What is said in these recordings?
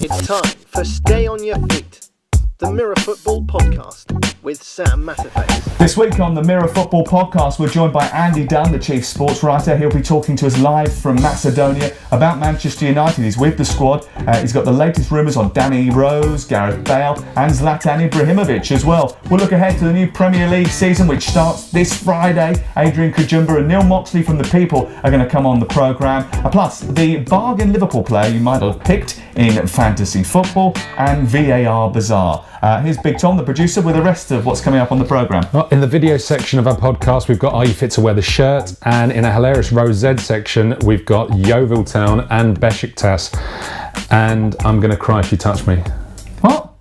It's time for Stay On Your Feet, the Mirror Football Podcast with Sam Matterface. This week on the Mirror Football Podcast, we're joined by Andy Dunn, the chief sports writer. He'll be talking to us live from Macedonia about Manchester United. He's with the squad. He's got the latest rumours on Danny Rose, Gareth Bale and Zlatan Ibrahimovic as well. We'll look ahead to the new Premier League season, which starts this Friday. Adrian Kajumba and Neil Moxley from The People are going to come on the programme. Plus, the bargain Liverpool player you might have picked in fantasy football and VAR Bazaar. Here's Big Tom, the producer, with the rest of what's coming up on the programme. Well, in the video section of our podcast, we've got Are You Fit to Wear the Shirt? And in a hilarious Row Z section, we've got Yeovil Town and Besiktas. And I'm going to cry if you touch me. What?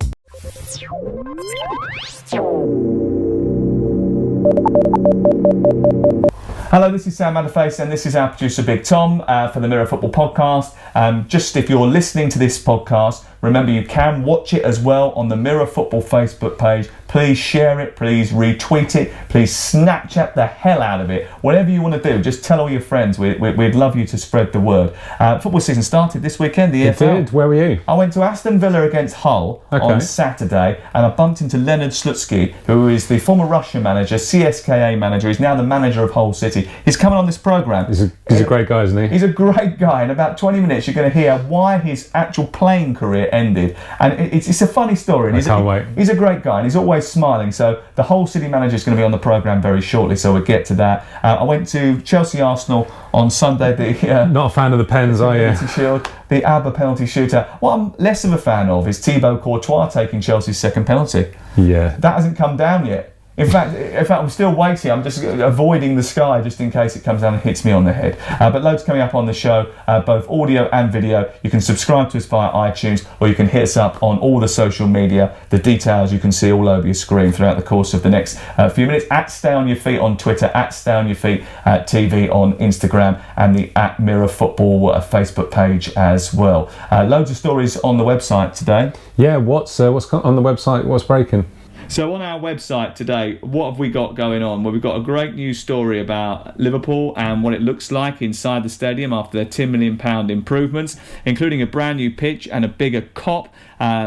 Hello, this is Sam Matterface and this is our producer Big Tom for the Mirror Football Podcast. Just if you're listening to this podcast, remember you can watch it as well on the Mirror Football Facebook page. Please share it, please retweet it, please Snapchat the hell out of it. Whatever you want to do, just tell all your friends. We'd love you to spread the word. Football season started this weekend, the EFL. It did. Where were you? I went to Aston Villa against Hull on Saturday and I bumped into Lenid Slutsky, who is the former Russian manager, CSKA manager. He's now the manager of Hull City. He's coming on this programme. He's a great guy, isn't he? He's a great guy. In about 20 minutes, you're going to hear why his actual playing career ended. And it's a funny story. I can't wait. He's a great guy and he's always smiling. So the Hull City manager is going to be on the programme very shortly, so we'll get to that. I went to Chelsea-Arsenal on Sunday. Not a fan of the pens, are you? Shield, the ABBA penalty shootout. What I'm less of a fan of is Thibaut Courtois taking Chelsea's second penalty. Yeah. That hasn't come down yet. In fact, I'm still waiting. I'm just avoiding the sky just in case it comes down and hits me on the head. But loads coming up on the show, both audio and video. You can subscribe to us via iTunes or you can hit us up on all the social media. The details you can see all over your screen throughout the course of the next few minutes. At Stay On Your Feet on Twitter, at Stay On Your Feet TV on Instagram and the at Mirror Football Facebook page as well. Loads of stories on the website today. Yeah, what's on the website? What's breaking? So on our website today, what have we got going on? Well, we've got a great news story about Liverpool and what it looks like inside the stadium after their £10 million improvements, including a brand new pitch and a bigger Kop.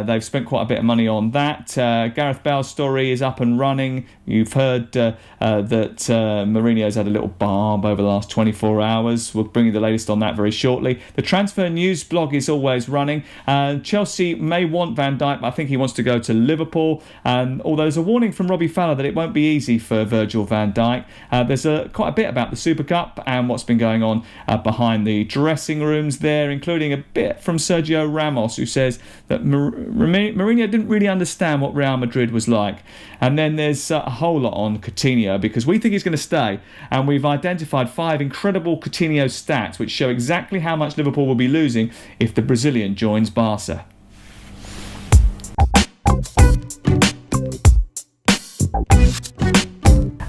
They've spent quite a bit of money on that. Gareth Bale's story is up and running. You've heard that Mourinho's had a little barb over the last 24 hours. We'll bring you the latest on that very shortly. The transfer news blog is always running. Chelsea may want Van Dijk, but I think he wants to go to Liverpool. Although there's a warning from Robbie Fowler that it won't be easy for Virgil van Dijk. There's quite a bit about the Super Cup and what's been going on behind the dressing rooms there, including a bit from Sergio Ramos, who says that Mourinho didn't really understand what Real Madrid was like. And then there's a whole lot on Coutinho because we think he's going to stay. And we've identified 5 incredible Coutinho stats which show exactly how much Liverpool will be losing if the Brazilian joins Barca.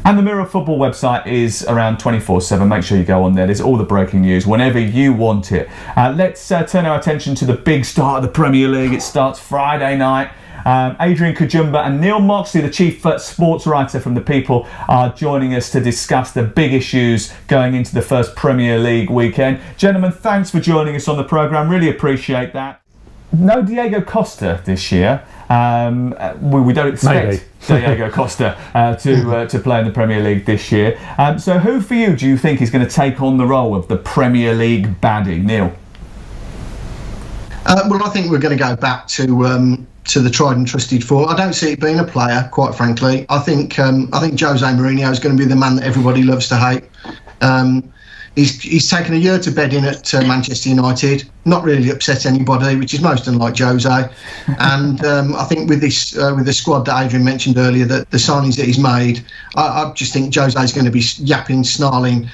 And the Mirror Football website is around 24/7. Make sure you go on there. There's all the breaking news whenever you want it. Let's turn our attention to the big start of the Premier League. It starts Friday night. Adrian Kajumba and Neil Moxley, the chief sports writer from The People, are joining us to discuss the big issues going into the first Premier League weekend. Gentlemen, thanks for joining us on the programme. Really appreciate that. No Diego Costa this year. We don't expect Diego Costa to play in the Premier League this year. So who for you do you think is going to take on the role of the Premier League baddie? Neil? Well, I think we're going to go back to the tried and trusted four. I don't see it being a player, quite frankly. I think Jose Mourinho is going to be the man that everybody loves to hate. He's taken a year to bed in at Manchester United, not really upset anybody, which is most unlike Jose. And I think with the squad that Adrian mentioned earlier, that the signings that he's made, I just think Jose is going to be yapping, snarling,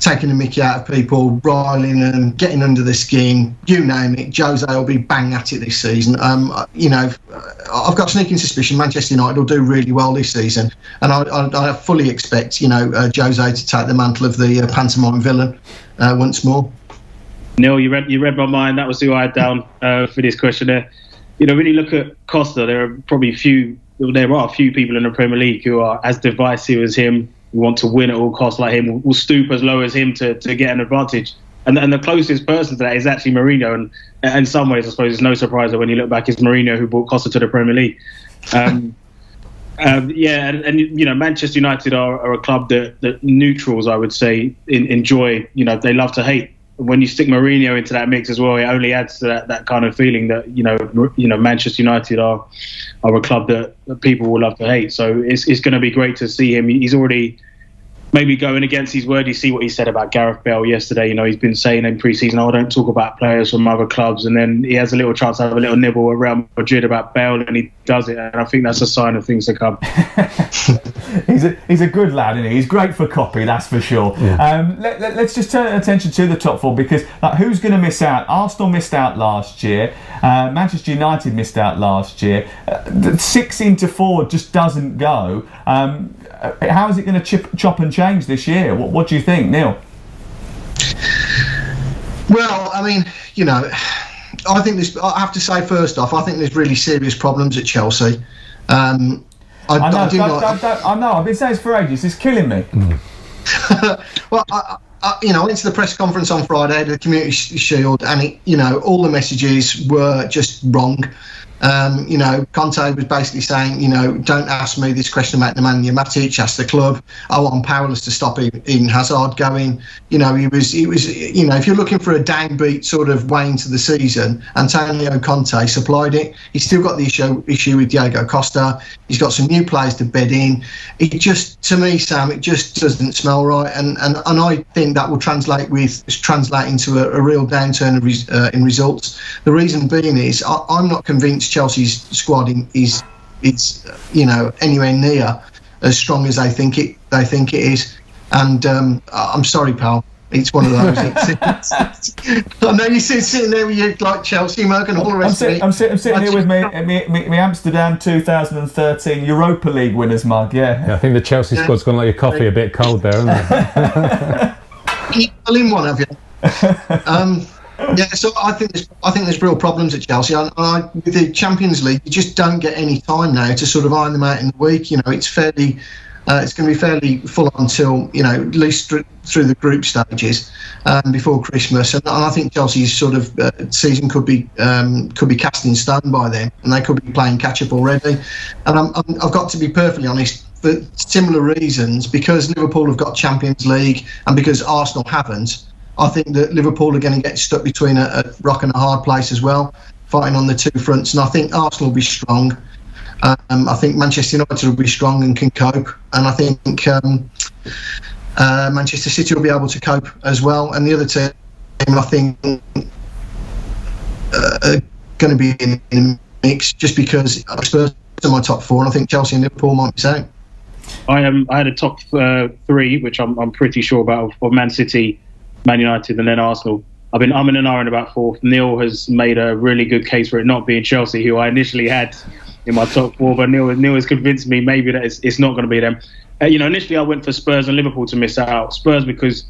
taking the mickey out of people, riling and getting under the skin, you name it. Jose will be bang at it this season. I've got a sneaking suspicion Manchester United will do really well this season, and I fully expect Jose to take the mantle of the pantomime villain once more. Neil, you read my mind. That was who I had down for this questionnaire. When you look at Costa, there are a few people in the Premier League who are as divisive as him, who want to win at all costs like him, will stoop as low as him to get an advantage. And the closest person to that is actually Mourinho. And in some ways, I suppose it's no surprise that when you look back, it's Mourinho who brought Costa to the Premier League. Manchester United are a club that neutrals, I would say, enjoy. They love to hate. When you stick Mourinho into that mix as well, it only adds to that kind of feeling that Manchester United are a club that people will love to hate. So it's going to be great to see him. He's already maybe going against his word. You see what he said about Gareth Bale yesterday. He's been saying in pre-season, I don't talk about players from other clubs, and then he has a little chance to have a little nibble at Real Madrid about Bale, and he does it. And I think that's a sign of things to come. He's a good lad, isn't he? He's great for copy, that's for sure. Yeah. Let's just turn attention to the top four, because who's going to miss out? Arsenal missed out last year. Manchester United missed out last year. 6 into 4 just doesn't go. How is it going to chop and change this year? What do you think, Neil? Well, I mean, I think this. I have to say, first off, I think there's really serious problems at Chelsea. I know. I've been saying this for ages. It's killing me. Well, I went to the press conference on Friday, the Community Shield, and all the messages were just wrong. Conte was basically saying, don't ask me this question about Nemanja Matic, ask the club. I'm powerless to stop Eden Hazard going. He was. If you're looking for a downbeat sort of way into the season, Antonio Conte supplied it. He's still got the issue with Diego Costa. He's got some new players to bed in. It just, to me, Sam, it just doesn't smell right, and I think that will translate into a real downturn in results. The reason being is I'm not convinced Chelsea's squad is anywhere near as strong as they think it is, and I'm sorry, pal. It's one of those. I know you're sitting there with your Chelsea mug and all the rest of it. I'm sitting here with me Amsterdam 2013 Europa League winners mug. Yeah, I think the Chelsea squad's gone like your coffee a bit cold there, hasn't it? Keep pulling one of you. So I think there's real problems at Chelsea. With the Champions League, you just don't get any time now to sort of iron them out in the week. It's going to be fairly full on until at least through the group stages before Christmas. And I think Chelsea's sort of season could be cast in stone by then, and they could be playing catch up already. And I've got to be perfectly honest, for similar reasons, because Liverpool have got Champions League and because Arsenal haven't. I think that Liverpool are going to get stuck between a rock and a hard place as well, fighting on the two fronts. And I think Arsenal will be strong. I think Manchester United will be strong and can cope. And I think Manchester City will be able to cope as well. And the other team, I think, are going to be in a mix, just because Spurs are my top four, and I think Chelsea and Liverpool might be the same. I had a top three, which I'm pretty sure about, for Man City, Man United, and then Arsenal. I've been umming and ahhing about fourth. Neil has made a really good case for it not being Chelsea, who I initially had in my top four, but Neil has convinced me maybe that it's not going to be them. Initially I went for Spurs and Liverpool to miss out. Spurs because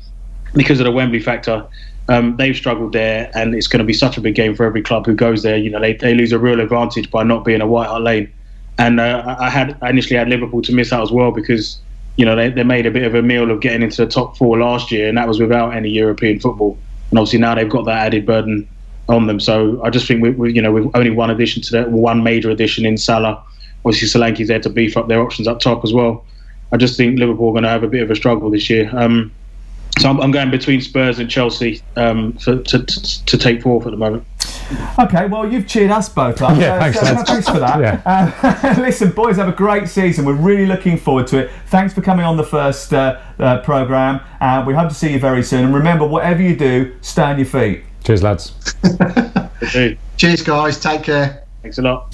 of the Wembley factor. They've struggled there, and it's going to be such a big game for every club who goes there. They lose a real advantage by not being a White Hart Lane. And I initially had Liverpool to miss out as well, because they made a bit of a meal of getting into the top four last year, and that was without any European football. And obviously now they've got that added burden on them. So I just think we've only one addition to that, one major addition in Salah. Obviously Solanke's there to beef up their options up top as well. I just think Liverpool are going to have a bit of a struggle this year. So I'm going between Spurs and Chelsea to take fourth at the moment. Okay, well, you've cheered us both up. Yeah, thanks for that. Yeah. Listen, boys, have a great season. We're really looking forward to it. Thanks for coming on the first programme. We hope to see you very soon. And remember, whatever you do, stay on your feet. Cheers, lads. Cheers, guys. Take care. Thanks a lot.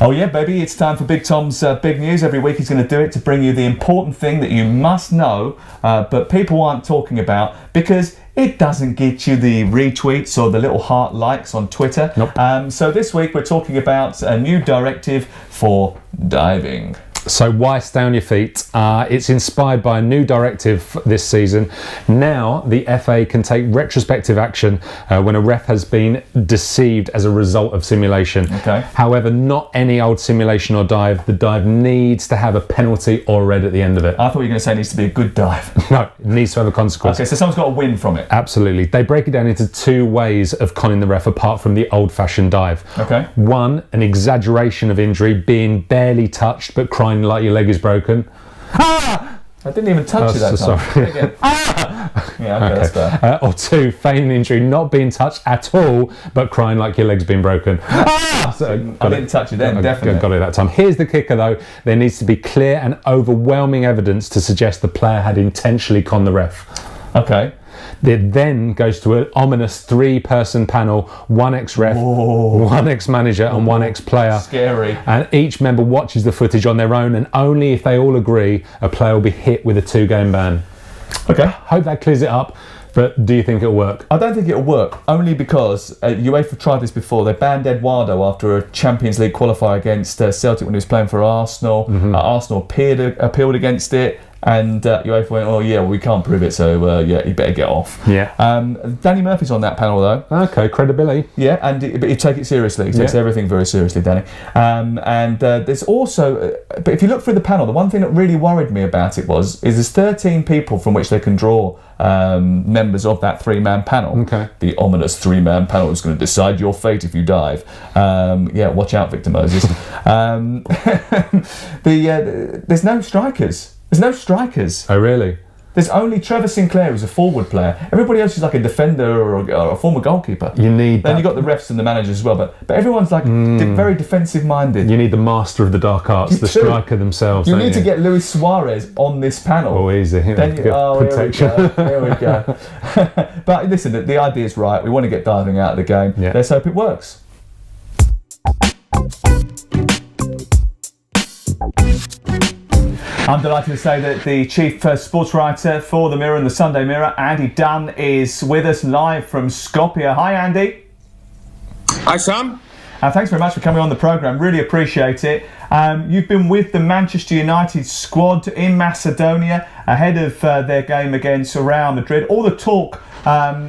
Oh yeah, baby, it's time for Big Tom's big news. Every week he's going to do it to bring you the important thing that you must know, but people aren't talking about, because it doesn't get you the retweets or the little heart likes on Twitter. Nope. So this week we're talking about a new directive for diving. So why stay on your feet? It's inspired by a new directive this season. Now the FA can take retrospective action when a ref has been deceived as a result of simulation. Okay. However, not any old simulation or dive. The dive needs to have a penalty or red at the end of it. I thought you were going to say it needs to be a good dive. No, it needs to have a consequence. Okay, so someone's got to win from it. Absolutely. They break it down into two ways of conning the ref apart from the old-fashioned dive. Okay. One, an exaggeration of injury, being barely touched but crying like your leg is broken. Ah! I didn't even touch you that time. Sorry. Again. Ah! Yeah, okay, that's fair. Or two, feigning injury, not being touched at all but crying like your leg's been broken. Ah! I didn't touch you then, definitely. Got it that time. Here's the kicker though. There needs to be clear and overwhelming evidence to suggest the player had intentionally conned the ref. Okay. It then goes to an ominous 3-person panel, one ex-ref, one ex-manager and one ex-player. Scary. And each member watches the footage on their own, and only if they all agree, a player will be hit with a 2-game ban. Okay. Hope that clears it up, but do you think it'll work? I don't think it'll work, only because UEFA tried this before. They banned Eduardo after a Champions League qualifier against Celtic when he was playing for Arsenal. Arsenal appealed against it. And UEFA went, oh yeah, well, we can't prove it, so yeah, you better get off. Yeah. Danny Murphy's on that panel though. Okay, credibility. Yeah, but you take it seriously. He takes everything very seriously, Danny. And there's also, but if you look through the panel, the one thing that really worried me about it is there's 13 people from which they can draw members of that 3-man panel. Okay. The ominous 3-man panel is going to decide your fate if you dive. Yeah, watch out, Victor Moses. There's no strikers. There's no strikers. Oh, really? There's only Trevor Sinclair, who's a forward player. Everybody else is like a defender or a former goalkeeper. You need Then you've got the refs and the managers as well, but everyone's like very defensive-minded. You need the master of the dark arts, the striker themselves. You need to get Luis Suarez on this panel. Oh, easy. Then Protection. Here we go. But listen, the idea is right. We want to get diving out of the game. Yeah. Let's hope it works. I'm delighted to say that the chief sports writer for the Mirror and the Sunday Mirror, Andy Dunn, is with us live from Skopje. Hi, Andy. Hi, Sam. Thanks very much for coming on the programme. Really appreciate it. You've been with the Manchester United squad in Macedonia ahead of their game against Real Madrid. All the talk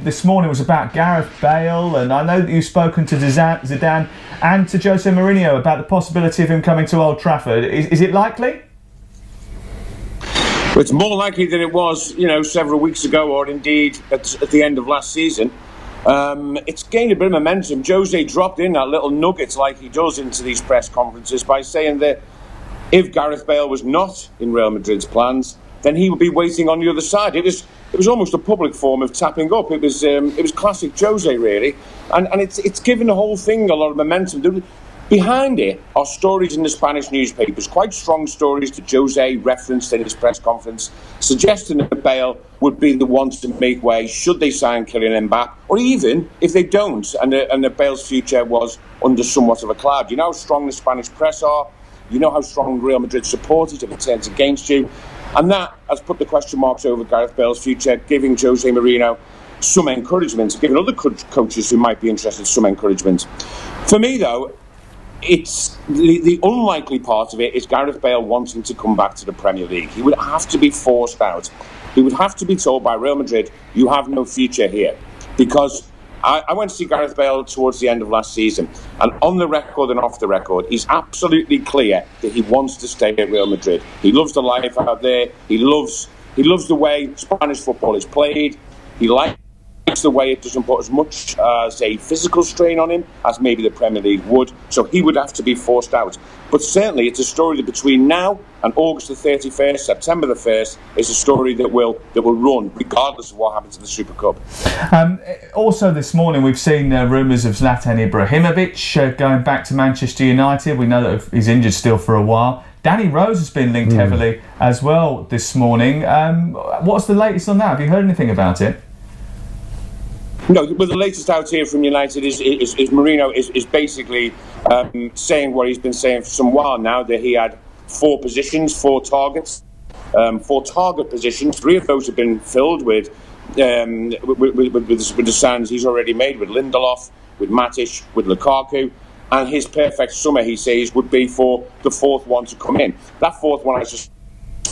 this morning was about Gareth Bale, and I know that you've spoken to Zidane and to Jose Mourinho about the possibility of him coming to Old Trafford. Is it likely? Well, it's more likely than it was, several weeks ago, or indeed at the end of last season. It's gained a bit of momentum. Jose dropped in that little nuggets like he does into these press conferences by saying that if Gareth Bale was not in Real Madrid's plans, then he would be waiting on the other side. It was almost a public form of tapping up. It was classic Jose, really, and it's given the whole thing a lot of momentum. Behind it are stories in the Spanish newspapers, quite strong stories that Jose referenced in his press conference, suggesting that Bale would be the one to make way should they sign Kylian Mbappe, or even if they don't, and that Bale's future was under somewhat of a cloud. You know how strong the Spanish press are, you know how strong Real Madrid supporters have turned against you, and that has put the question marks over Gareth Bale's future, giving Jose Mourinho some encouragement, giving other coaches who might be interested some encouragement. For me, though, it's the unlikely part of it is Gareth Bale wanting to come back to the Premier League. He would have to be forced out. He would have to be told by Real Madrid, you have no future here. Because I went to see Gareth Bale towards the end of last season, and on the record and off the record, he's absolutely clear that he wants to stay at Real Madrid. He loves the life out there. He loves the way Spanish football is played. He likes the way it doesn't put as much as a physical strain on him as maybe the Premier League would, so he would have to be forced out. But certainly it's a story that between now and August the 31st, September the 1st, is a story that will run regardless of what happens in the Super Cup. Also this morning we've seen rumours of Zlatan Ibrahimovic going back to Manchester United. We know that he's injured still for a while. Danny Rose has been linked heavily as well this morning. What's the latest on that? Have you heard anything about it? No, but the latest out here from United is Mourinho is basically saying what he's been saying for some while now, that he had 4 target positions. 3 of those have been filled with the signs he's already made with Lindelof, with Matic, with Lukaku. And his perfect summer, he says, would be for the fourth one to come in. That fourth one, I just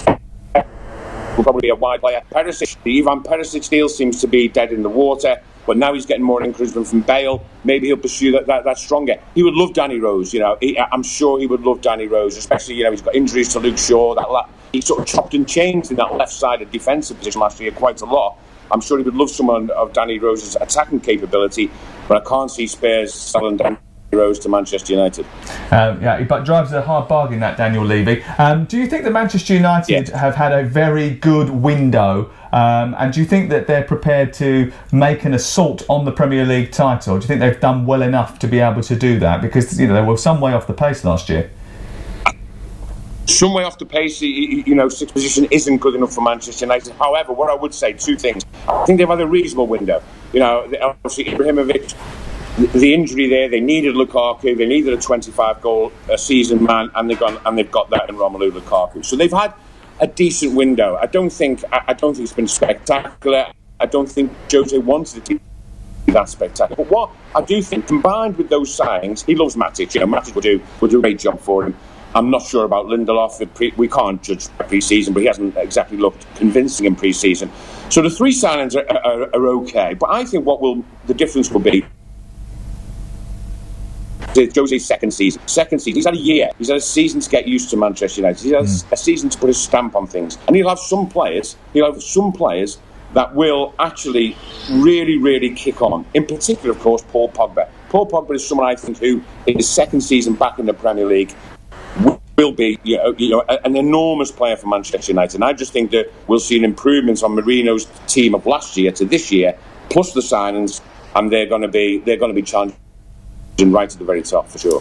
will probably be a wide player. Perisic, the Ivan Perisic deal seems to be dead in the water, but now he's getting more encouragement from Bale. Maybe he'll pursue that stronger. He would love Danny Rose, I'm sure he would love Danny Rose, especially, he's got injuries to Luke Shaw. He sort of chopped and changed in that left-sided defensive position last year quite a lot. I'm sure he would love someone of Danny Rose's attacking capability, but I can't see Spurs selling Danny Rose to Manchester United. But drives a hard bargain, that Daniel Levy. Do you think that Manchester United have had a very good window, and do you think that they're prepared to make an assault on the Premier League title? Do you think they've done well enough to be able to do that? Because they were some way off the pace last year. Some way off the pace, sixth position isn't good enough for Manchester United. However, what I would say, two things. I think they've had a reasonable window. Obviously Ibrahimovic, the injury there, they needed Lukaku, they needed a 25-goal a season man, and they've got that in Romelu Lukaku. So they've had a decent window. I don't think it's been spectacular. I don't think Jose wanted it to be that spectacular. But what I do think, combined with those signings, he loves Matic. Matic will do a great job for him. I'm not sure about Lindelof. We can't judge pre-season, but he hasn't exactly looked convincing in pre-season. So the three signings are okay. But I think the difference will be Jose's second season. He's had a year. He's had a season to get used to Manchester United. He's had a season to put his stamp on things. And he'll have some players that will actually really, really kick on. In particular, of course, Paul Pogba. Paul Pogba is someone I think who, in his second season back in the Premier League, will be an enormous player for Manchester United. And I just think that we'll see an improvement on Mourinho's team of last year to this year, plus the signings, and they're going to be challenging right to the very top for sure.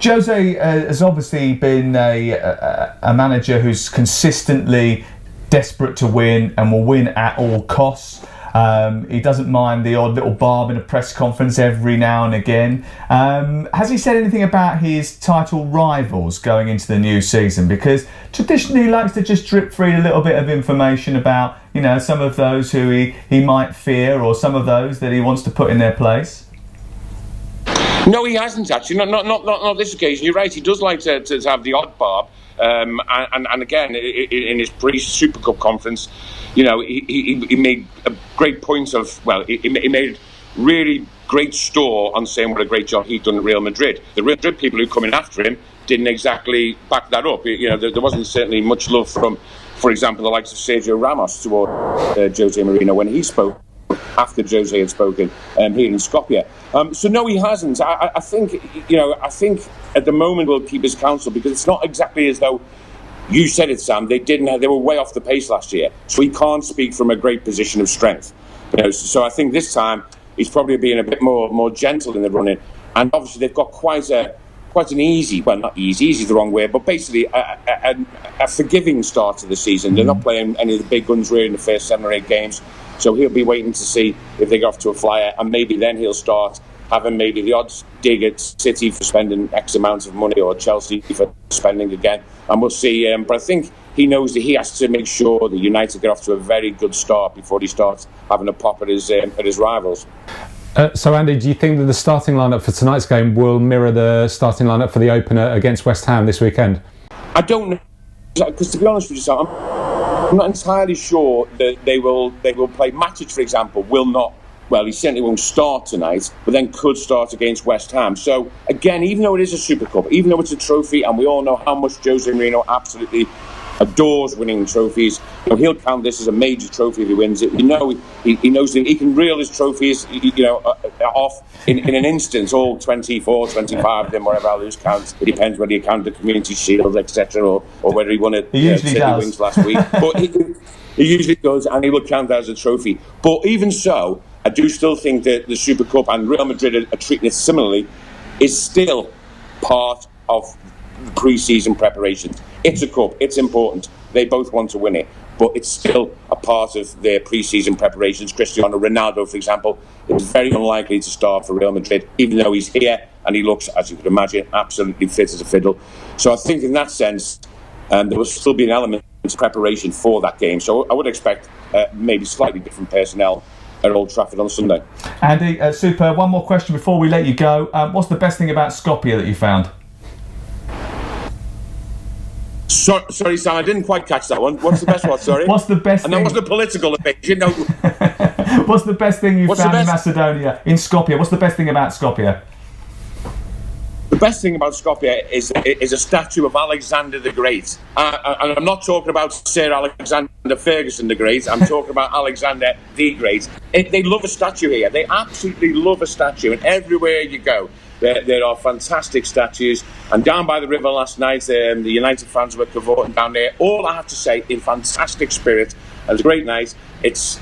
Jose has obviously been a manager who's consistently desperate to win and will win at all costs. He doesn't mind the odd little barb in a press conference every now and again. Has he said anything about his title rivals going into the new season? Because traditionally he likes to just drip feed a little bit of information about, some of those who he might fear, or some of those that he wants to put in their place. No, he hasn't actually. Not this occasion. You're right. He does like to have the odd barb. And again, in his pre-Super Cup conference, he made a great point of. Well, he made really great store on saying what a great job he'd done at Real Madrid. The Real Madrid people who come in after him didn't exactly back that up. There wasn't certainly much love from, for example, the likes of Sergio Ramos toward Jose Mourinho when he spoke after Jose had spoken here in Skopje. So no, he hasn't. I think at the moment we'll keep his counsel, because it's not exactly as though you said it, Sam. They were way off the pace last year, so he can't speak from a great position of strength. So I think this time he's probably being a bit more gentle in the running, and obviously they've got quite an easy, well, not easy is the wrong word, but basically a forgiving start to the season. They're not playing any of the big guns really in the first 7 or 8 games. So he'll be waiting to see if they go off to a flyer, and maybe then he'll start having maybe the odds dig at City for spending X amount of money, or Chelsea for spending again. And we'll see. But I think he knows that he has to make sure that United get off to a very good start before he starts having a pop at his rivals. So Andy, do you think that the starting lineup for tonight's game will mirror the starting lineup for the opener against West Ham this weekend? I don't know, because to be honest with you, Sam, I'm not entirely sure that they will play. Matic, for example, will not. Well, he certainly won't start tonight, but then could start against West Ham. So again, even though it is a Super Cup, even though it's a trophy, and we all know how much Jose Mourinho absolutely adores winning trophies, he'll count this as a major trophy if he wins it. He knows that he can reel his trophies, off in an instant, all 24, 25 of them, whatever I lose count. It depends whether you count the Community Shield, etc., or whether he won it Wings last week. But he usually does, and he will count that as a trophy. But even so, I do still think that the Super Cup, and Real Madrid are treating it similarly, is still part of the pre-season preparations. It's a cup, it's important, they both want to win it, but it's still a part of their pre-season preparations. Cristiano Ronaldo, for example, is very unlikely to start for Real Madrid, even though he's here and he looks, as you could imagine, absolutely fit as a fiddle. So I think in that sense, there will still be an element of preparation for that game. So I would expect maybe slightly different personnel at Old Trafford on Sunday. Andy, super. One more question before we let you go. What's the best thing about Skopje that you found? Sorry, Sam, I didn't quite catch that one. What's the best one? Sorry. What's the best and thing? that wasn't a political debate, No. What's the best thing you found in Macedonia, in Skopje? What's the best thing about Skopje? The best thing about Skopje is a statue of Alexander the Great. And I'm not talking about Sir Alexander Ferguson the Great. I'm talking about Alexander the Great. They love a statue here. They absolutely love a statue. And everywhere you go, there are fantastic statues. And down by the river last night, the United fans were cavorting down there. All I have to say, in fantastic spirit. It was a great night.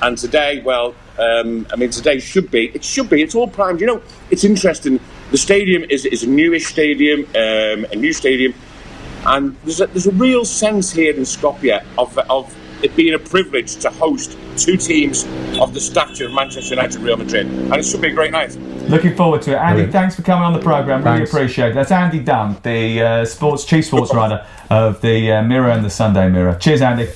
And today, well, today should be. It's all primed. It's interesting. The stadium is a newish stadium, a new stadium, and there's a real sense here in Skopje of it being a privilege to host two teams of the stature of Manchester United and Real Madrid, and it should be a great night. Looking forward to it. Andy, thanks for coming on the programme. Really appreciate it. That's Andy Dunn, the chief sports writer of the Mirror and the Sunday Mirror. Cheers, Andy.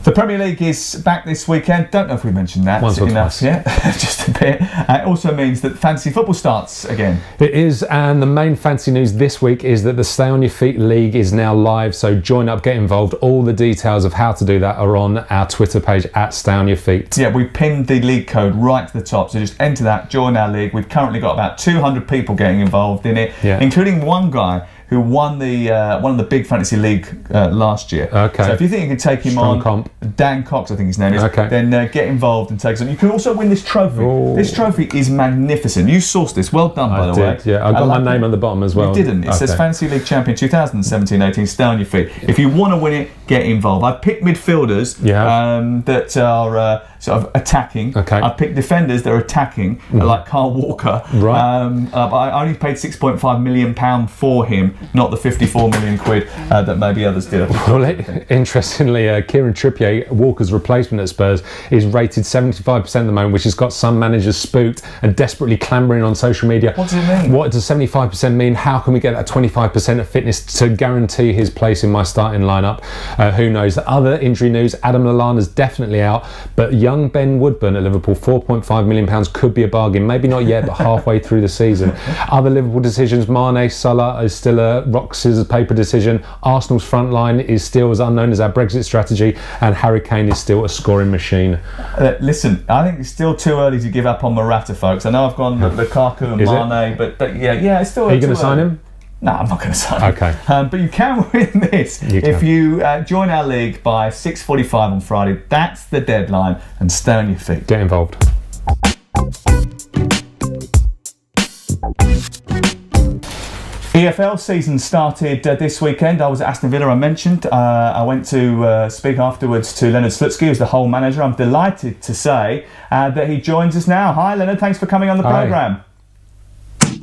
The Premier League is back this weekend. Don't know if we mentioned that enough yet. Just a bit. It also means that fantasy football starts again. It is, and the main fantasy news this week is that the Stay on Your Feet League is now live. So join up, get involved. All the details of how to do that are on our Twitter page at Stay on Your Feet. Yeah, we pinned the league code right to the top. So just enter that, join our league. We've currently got about 200 people getting involved in it, including one guy who won the one of the big fantasy league last year. Okay. So if you think you can take him Strong on, comp. Dan Cox, I think his name is. Okay. Then get involved and take some. You can also win this trophy. Ooh. This trophy is magnificent. You sourced this. Well done, by the way. Yeah, I got my name on the bottom as well. You didn't. It says Fantasy League Champion 2017-18. Stay on your feet. If you want to win it, get involved. I've picked midfielders that are sort of attacking. Okay. I've picked defenders that are attacking, like Carl Walker. Right. I only paid £6.5 million for him, not the 54 million quid that maybe others did. Well, interestingly, Kieran Trippier, Walker's replacement at Spurs, is rated 75% at the moment, which has got some managers spooked and desperately clamouring on social media. What does it mean? What does 75% mean? How can we get that 25% of fitness to guarantee his place in my starting lineup? Who knows? The other injury news, Adam Lallana's definitely out, but young Ben Woodburn at Liverpool, £4.5 million could be a bargain. Maybe not yet, but halfway through the season. Other Liverpool decisions, Mane, Salah is still a rock, scissors, paper decision. Arsenal's front line is still as unknown as our Brexit strategy, and Harry Kane is still a scoring machine. Listen, I think it's still too early to give up on Morata, folks. I know I've gone Lukaku and Mane, but yeah, it's still. Are you going to sign him? No, I'm not going to sign him. Okay. But you can win this if you join our league by 6:45 on Friday. That's the deadline, and stay on your feet. Get involved. EFL season started this weekend. I was at Aston Villa, I mentioned. I went to speak afterwards to Lenid Slutsky, who's the whole manager. I'm delighted to say that he joins us now. Hi, Lenid. Thanks for coming on the programme.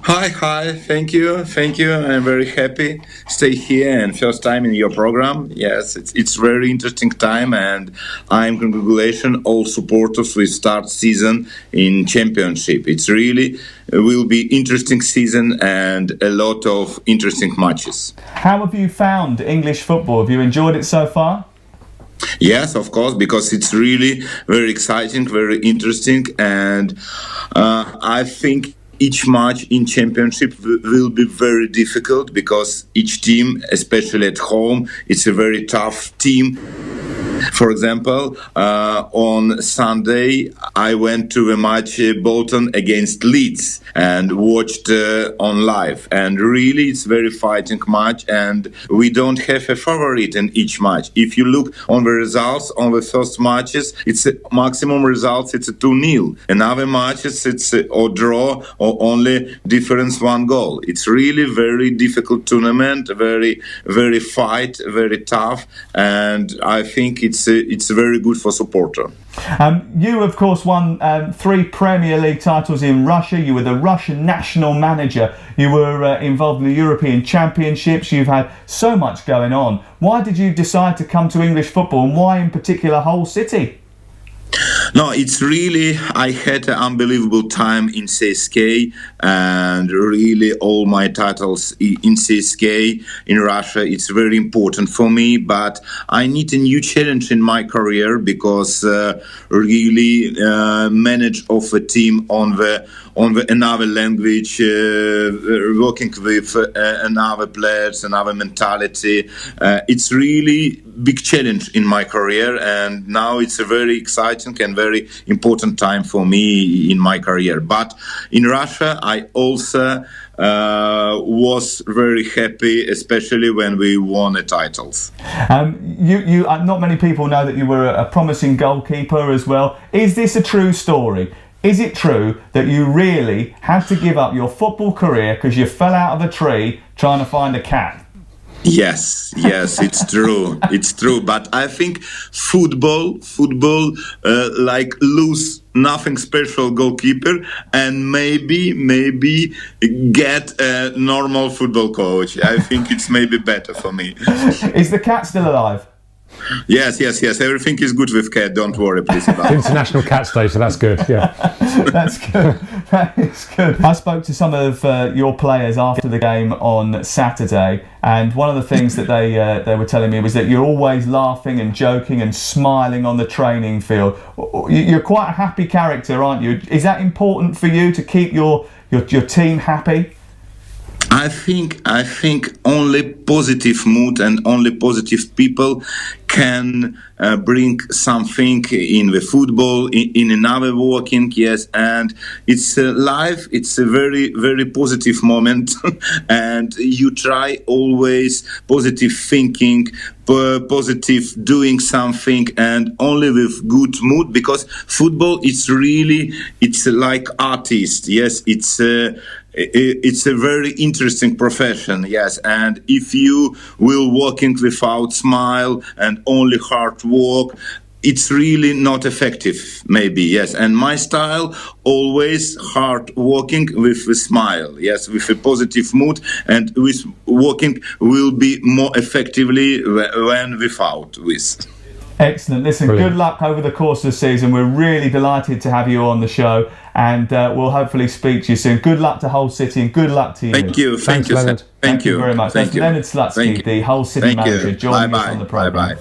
Hi, thank you. I'm very happy to stay here and first time in your program. Yes, it's very interesting time, and I'm congratulating all supporters with start season in championship. It's really will be interesting season and a lot of interesting matches. How have you found English football? Have you enjoyed it so far? Yes, of course, because it's really very exciting, very interesting, and I think each match in championship will be very difficult because each team, especially at home, it's a very tough team. For example, on Sunday, I went to a match Bolton against Leeds and watched on live. And really, it's very fighting match, and we don't have a favorite in each match. If you look on the results on the first matches, it's a maximum results. It's a 2-0. In other matches, it's or draw or only difference one goal. It's really very difficult tournament, very, very fight, very tough, and I think it's very good for supporter. You, of course, won 3 Premier League titles in Russia. You were the Russian national manager. You were involved in the European Championships. You've had so much going on. Why did you decide to come to English football, and why in particular Hull City? No, it's really, I had an unbelievable time in CSK, and really all my titles in CSK, in Russia, it's very important for me, but I need a new challenge in my career, because really manage of a team on the another language, working with another players, another mentality. It's really big challenge in my career, and now it's a very exciting and very important time for me in my career. But in Russia, I also was very happy, especially when we won the titles. You not many people know that you were a promising goalkeeper as well. Is this a true story? Is it true that you really had to give up your football career because you fell out of a tree trying to find a cat? Yes, it's true. It's true. But I think football, like lose nothing special goalkeeper, and maybe get a normal football coach. I think it's maybe better for me. Is the cat still alive? Yes. Everything is good with cat. Don't worry, please. About International Cats Day, so that's good. Yeah, that's good. That is good. I spoke to some of your players after the game on Saturday, and one of the things that they were telling me was that you're always laughing and joking and smiling on the training field. You're quite a happy character, aren't you? Is that important for you to keep your team happy? I think only positive mood and only positive people can bring something in the football, in another working, yes, and it's life, it's a very, very positive moment, and you try always positive thinking, positive doing something, and only with good mood, because football, it's like artist, yes, it's a very interesting profession, yes, and if you will working without smile and only hard work, it's really not effective, maybe, yes. And my style, always hard working with a smile, yes, with a positive mood, and with working will be more effectively when without with. Excellent. Listen, Brilliant. Good luck over the course of the season. We're really delighted to have you on the show, and we'll hopefully speak to you soon. Good luck to Hull City, and good luck to you. Thank you. Thank you, Lenid. Thank you very much. That's Lenid Slutsky, the Hull City manager, joining us on the programme.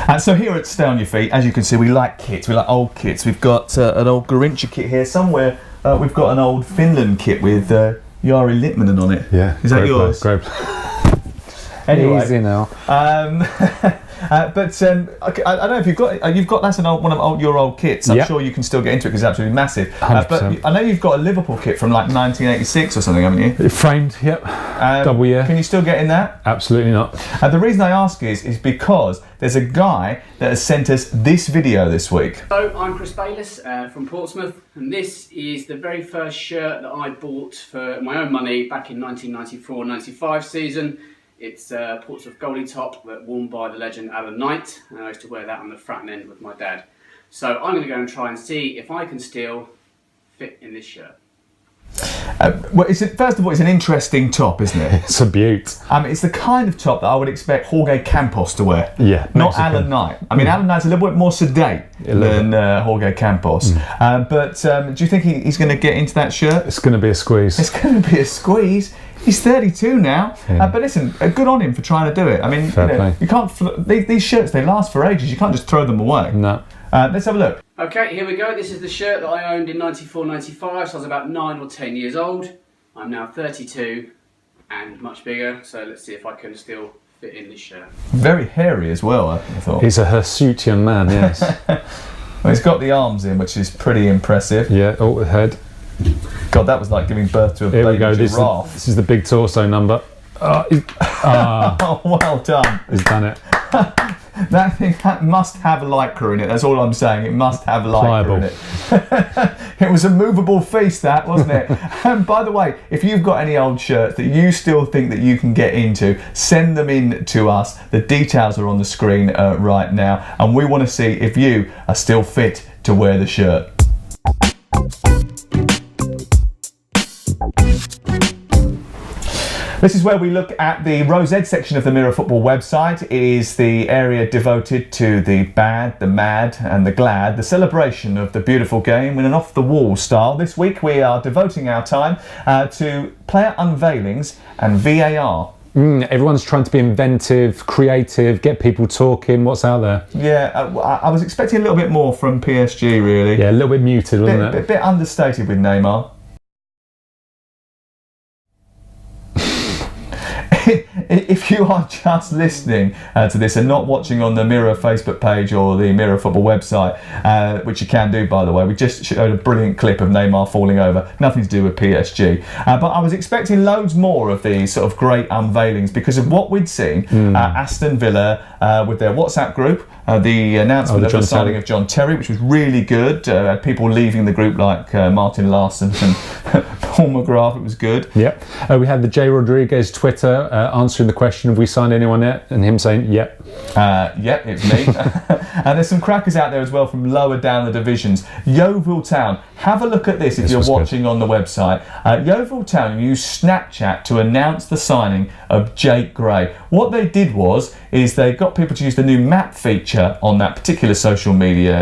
And so here at Stay On Your Feet, as you can see, we like kits. We like old kits. We've got an old Garincha kit here. Somewhere we've got an old Finland kit with Jari Litmanen on it. Yeah. Is that yours? Great. Anyway, easy now. But I don't know if you've got that's one of your old kits. I'm sure you can still get into it because it's absolutely massive. But I know you've got a Liverpool kit from like 1986 or something, haven't you? Framed, yep. Double year. Can you still get in that? Absolutely not. The reason I ask is because there's a guy that has sent us this video this week. Hello, I'm Chris Bayliss from Portsmouth, and this is the very first shirt that I bought for my own money back in 1994-95 season. It's Portsmouth goalie top worn by the legend Alan Knight, and I used to wear that on the Fratton end with my dad. So I'm going to go and try and see if I can still fit in this shirt. First of all, it's an interesting top, isn't it? It's a beaut. It's the kind of top that I would expect Jorge Campos to wear. Yeah, not Alan Knight. I mean, Alan Knight's a little bit more sedate than Jorge Campos. But do you think he's going to get into that shirt? It's going to be a squeeze. It's going to be a squeeze. He's 32 now, but listen, good on him for trying to do it. I mean, you can't. These shirts, they last for ages. You can't just throw them away. No. Let's have a look. Okay, here we go. This is the shirt that I owned in 94-95, so I was about 9 or 10 years old. I'm now 32 and much bigger, so let's see if I can still fit in this shirt. Very hairy as well, I thought. He's a hirsute young man, yes. Well, he's got the arms in, which is pretty impressive. Yeah, the head. God, that was like giving birth to a baby giraffe. This is the big torso number. Oh, well done. He's done it. That must have lycra in it. That's all I'm saying. It must have lycra in it. It was a movable feast, that, wasn't it? And by the way, if you've got any old shirts that you still think that you can get into, send them in to us. The details are on the screen right now, and we want to see if you are still fit to wear the shirt. This is where we look at the Rose Ed section of the Mirror Football website. It is the area devoted to the bad, the mad and the glad, the celebration of the beautiful game in an off-the-wall style. This week we are devoting our time to player unveilings and VAR. Everyone's trying to be inventive, creative, get people talking. What's out there? Yeah, I was expecting a little bit more from PSG, really. Yeah, a little bit muted, wasn't it? A bit understated with Neymar. If you are just listening to this and not watching on the Mirror Facebook page or the Mirror Football website, which you can do, by the way, we just showed a brilliant clip of Neymar falling over. Nothing to do with PSG. But I was expecting loads more of these sort of great unveilings because of what we'd seen. Aston Villa with their WhatsApp group, the announcement of the signing of John Terry, which was really good. People leaving the group like Martin Larson and Paul McGrath. It was good. Yep. We had the J. Rodriguez Twitter answering the question, have we signed anyone yet? And him saying, yep. Yep, it's me. And there's some crackers out there as well from lower down the divisions. Yeovil Town. Have a look at this if you're watching on the website. Yeovil Town used Snapchat to announce the signing of Jake Gray. What they did is they got people to use the new map feature on that particular social media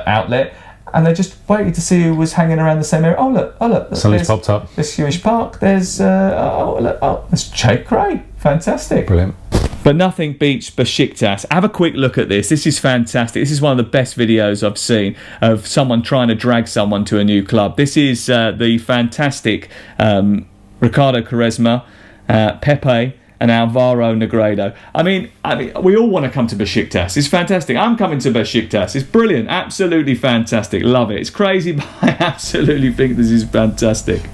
outlet, and they just waited to see who was hanging around the same area. Oh look! Somebody's popped up. There's Hewish Park. There's there's Jake Gray. Fantastic. Brilliant. But nothing beats Besiktas. Have a quick look at this. This is fantastic. This is one of the best videos I've seen of someone trying to drag someone to a new club. This is the fantastic Ricardo Quaresma, Pepe and Alvaro Negredo. I mean, we all want to come to Besiktas. It's fantastic. I'm coming to Besiktas. It's brilliant. Absolutely fantastic. Love it. It's crazy, but I absolutely think this is fantastic.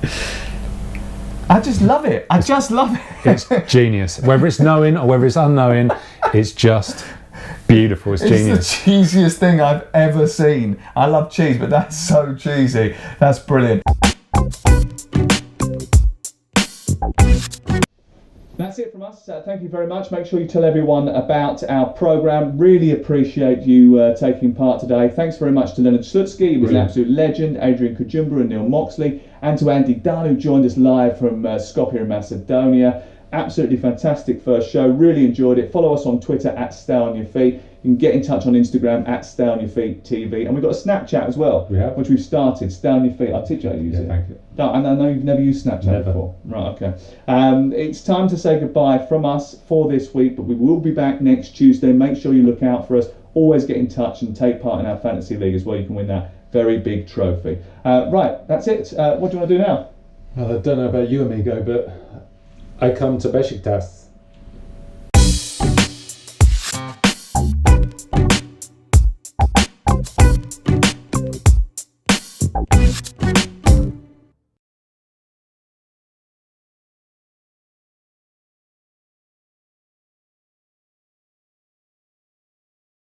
I just love it. I just love it. It's genius. Whether it's knowing or whether it's unknowing, it's just beautiful. It's genius. It's the cheesiest thing I've ever seen. I love cheese, but that's so cheesy. That's brilliant. That's it from us. Thank you very much. Make sure you tell everyone about our programme. Really appreciate you taking part today. Thanks very much to Leonard Slutsky. He was an absolute legend. Adrian Kajumba and Neil Moxley. And to Andy Dunn, who joined us live from Skopje in Macedonia. Absolutely fantastic first show. Really enjoyed it. Follow us on Twitter at Stay On Your Feet. You can get in touch on Instagram at Stay On Your Feet TV. And we've got a Snapchat as well, which we've started. Stay On Your Feet. I'll teach you how to use it. Thank you. No, I know you've never used Snapchat before. Right, okay. It's time to say goodbye from us for this week, but we will be back next Tuesday. Make sure you look out for us. Always get in touch and take part in our fantasy league as well. You can win that very big trophy. Right, that's it. What do you want to do now? Well, I don't know about you, amigo, but I come to Besiktas.